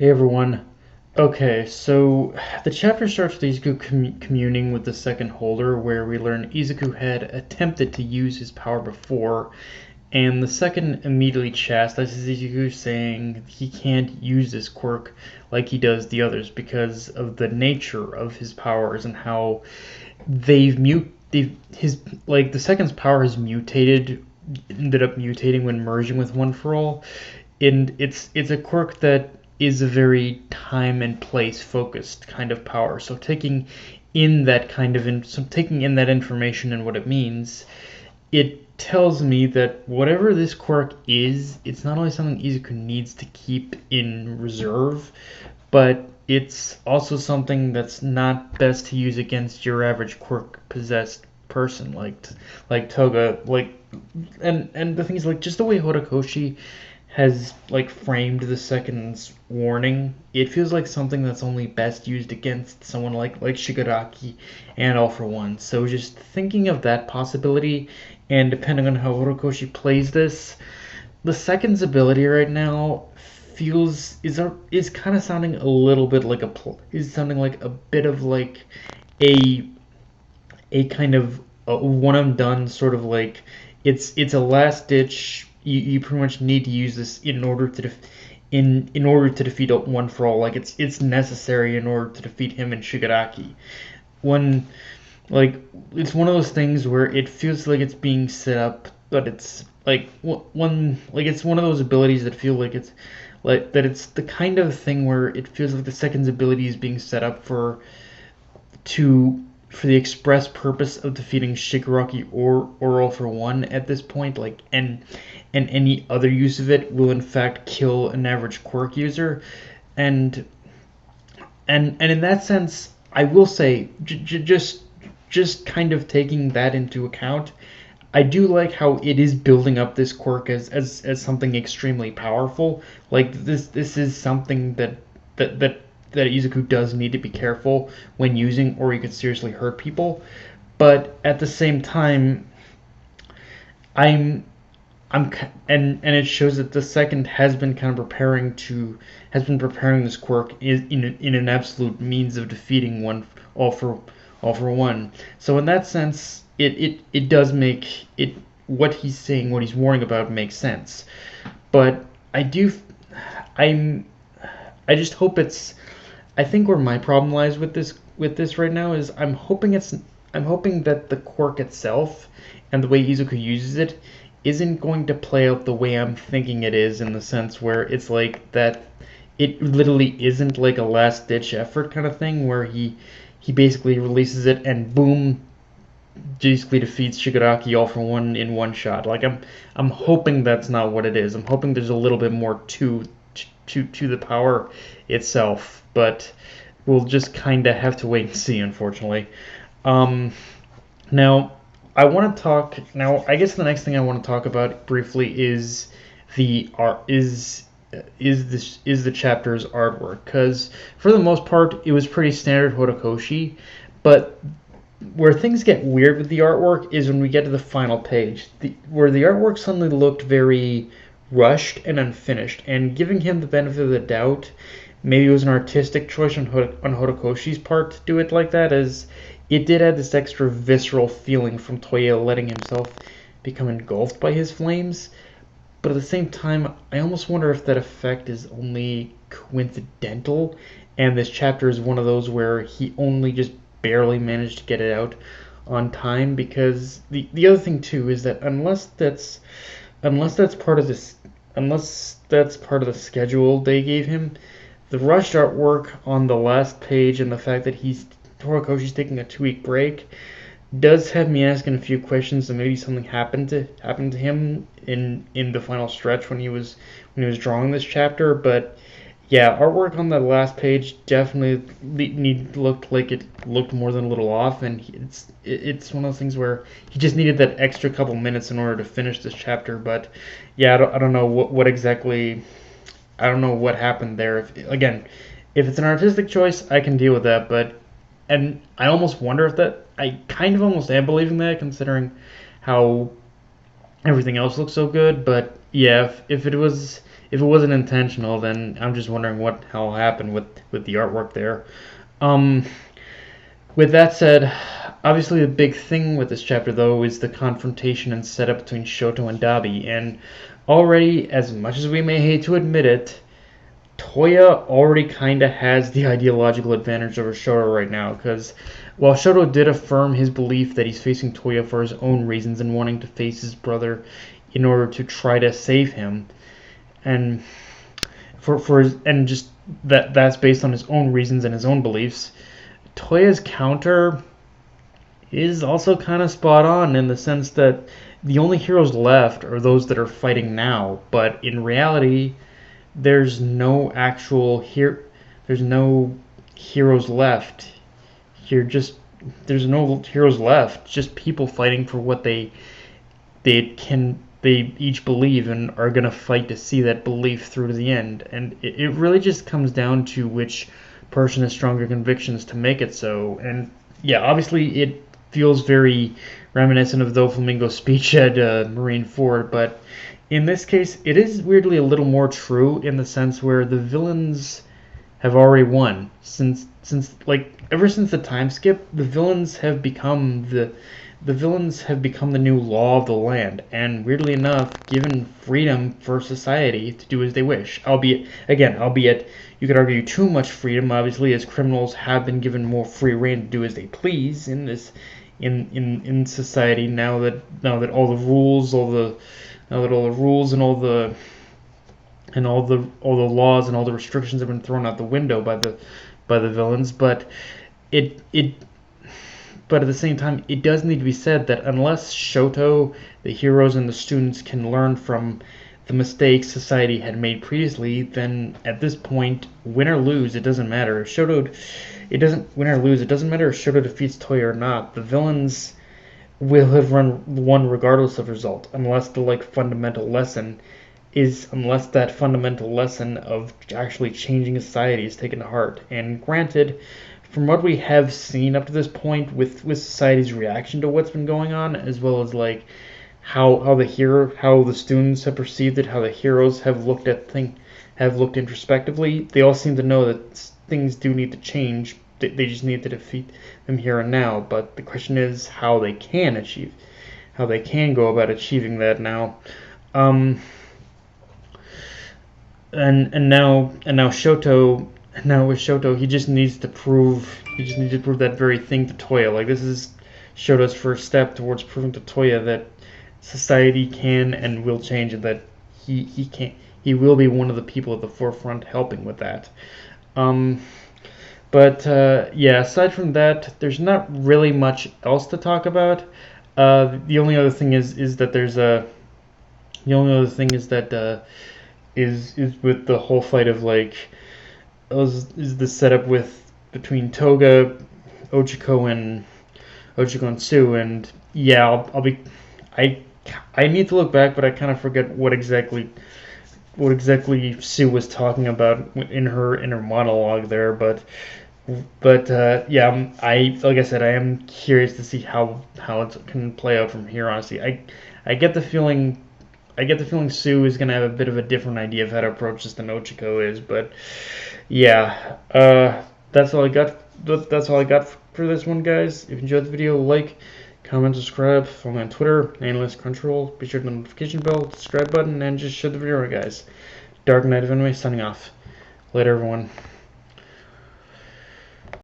Hey everyone. Okay, so the chapter starts with Izuku communing with the second holder, where we learn Izuku had attempted to use his power before, and the second immediately chastises Izuku, saying he can't use this quirk like he does the others because of the nature of his powers and how the second's power has ended up mutating when merging with One for All, and it's a quirk that is a very time and place focused kind of power. So taking in that information and what it means, it tells me that whatever this quirk is, it's not only something Izuku needs to keep in reserve, but it's also something that's not best to use against your average quirk possessed person like Toga. And the thing is, like, just the way Horikoshi has like framed the second's warning, it feels like something that's only best used against someone like Shigaraki and All for One. So just thinking of that possibility, and depending on how Horikoshi plays this, the second's ability right now is kind of sounding a little bit like is sounding like a bit of like a a kind of a one and done sort of like it's a last ditch. You pretty much need to use this in order to in order to defeat One for All. Like it's necessary in order to defeat him and Shigaraki. When like it's one of those things where it feels like it's being set up, but it's like it's one of those abilities that feel like it's the kind of thing where it feels like the second's ability is being set up to for the express purpose of defeating Shigaraki or All for One at this point, like and any other use of it will in fact kill an average quirk user, and and in that sense, I will say just kind of taking that into account, I do like how it is building up this quirk as something extremely powerful. Like this is something that Izuku does need to be careful when using, or he could seriously hurt people. But at the same time, I'm and it shows that the second has been preparing this quirk in an absolute means of defeating all for all for one. So in that sense, it does make it what he's saying, what he's warning about makes sense. But I'm I just hope it's I think where my problem lies with this right now is I'm hoping that the quirk itself and the way Izuku uses it isn't going to play out the way I'm thinking it is, in the sense where it's like that it literally isn't like a last ditch effort kind of thing where he basically releases it and boom, basically defeats Shigaraki All for One in one shot. Like I'm hoping that's not what it is. I'm hoping there's a little bit more to the power itself, but we'll just kind of have to wait and see, unfortunately. Um, now, I want to talk. Now, I guess the next thing I want to talk about briefly is the art. Is the chapter's artwork, because for the most part it was pretty standard Horikoshi, but where things get weird with the artwork is when we get to the final page, where the artwork suddenly looked very rushed and unfinished. And giving him the benefit of the doubt, maybe it was an artistic choice on Horikoshi's part to do it like that, as it did add this extra visceral feeling from Toya letting himself become engulfed by his flames. But at the same time, I almost wonder if that effect is only coincidental, and this chapter is one of those where he only just barely managed to get it out on time. Because the other thing too is that unless that's part of the schedule they gave him, the rushed artwork on the last page and the fact that Horikoshi's taking a 2 week break does have me asking a few questions. And maybe something happened to him in the final stretch when he was drawing this chapter. But yeah, artwork on that last page definitely looked like it looked more than a little off, and it's one of those things where he just needed that extra couple minutes in order to finish this chapter. But yeah, I don't know what exactly, I don't know what happened there. If it's an artistic choice, I can deal with that. But and I almost wonder if that I kind of almost am believing that, considering how everything else looks so good. But yeah, if it wasn't intentional, then I'm just wondering what hell happened with the artwork there. Um, with that said, obviously the big thing with this chapter though is the confrontation and setup between Shoto and Dabi, and already, as much as we may hate to admit it, Toya already kind of has the ideological advantage over Shoto right now, because while Shoto did affirm his belief that he's facing Toya for his own reasons and wanting to face his brother in order to try to save him, and for his, and just that's based on his own reasons and his own beliefs, Toya's counter is also kind of spot on in the sense that the only heroes left are those that are fighting now, but in reality there's no actual here there's no heroes left here. Just there's no heroes left, just people fighting for what they each believe and are going to fight to see that belief through to the end. And it really just comes down to which person has stronger convictions to make it so. And yeah, obviously it feels very reminiscent of the Flamingo speech at Marine Ford, but in this case, it is weirdly a little more true in the sense where the villains have already won. Since like ever since the time skip, the villains have become the new law of the land, and weirdly enough, given freedom for society to do as they wish. Albeit you could argue too much freedom, obviously, as criminals have been given more free reign to do as they please in this in society now that all the rules, and all the laws and all the restrictions have been thrown out the window by the villains. But it but at the same time, it does need to be said that unless Shoto, the heroes, and the students can learn from the mistakes society had made previously, then at this point, win or lose, it doesn't matter. It doesn't win or lose. It doesn't matter if Shoto defeats Toya or not. The villains will have won regardless of result, unless that fundamental lesson of actually changing society is taken to heart. And granted, from what we have seen up to this point with society's reaction to what's been going on, as well as like how the students have perceived it, how the heroes have looked introspectively, they all seem to know that things do need to change. They just need to defeat them here and now. But the question is how they can go about achieving that now. And now Shoto. Now with Shoto, he just needs to prove that very thing to Toya. Like, this is Shoto's first step towards proving to Toya that society can and will change, and that he will be one of the people at the forefront helping with that. Yeah, aside from that, there's not really much else to talk about. The only other thing is that is with the whole fight of like is the setup between Toga, Ochiko and Sue. And yeah, I need to look back, but I kind of forget what exactly Sue was talking about in her monologue there. But yeah, like I said, I am curious to see how it can play out from here. Honestly, I get the feeling Sue is gonna have a bit of a different idea of how to approach this than Ochiko is. But yeah, that's all I got. That's all I got for this one, guys. If you enjoyed the video, like, comment, subscribe, follow me on Twitter, Analyst Control. Be sure to hit the notification bell, subscribe button, and just share the video, guys. Dark Knight of Anime signing off. Later, everyone.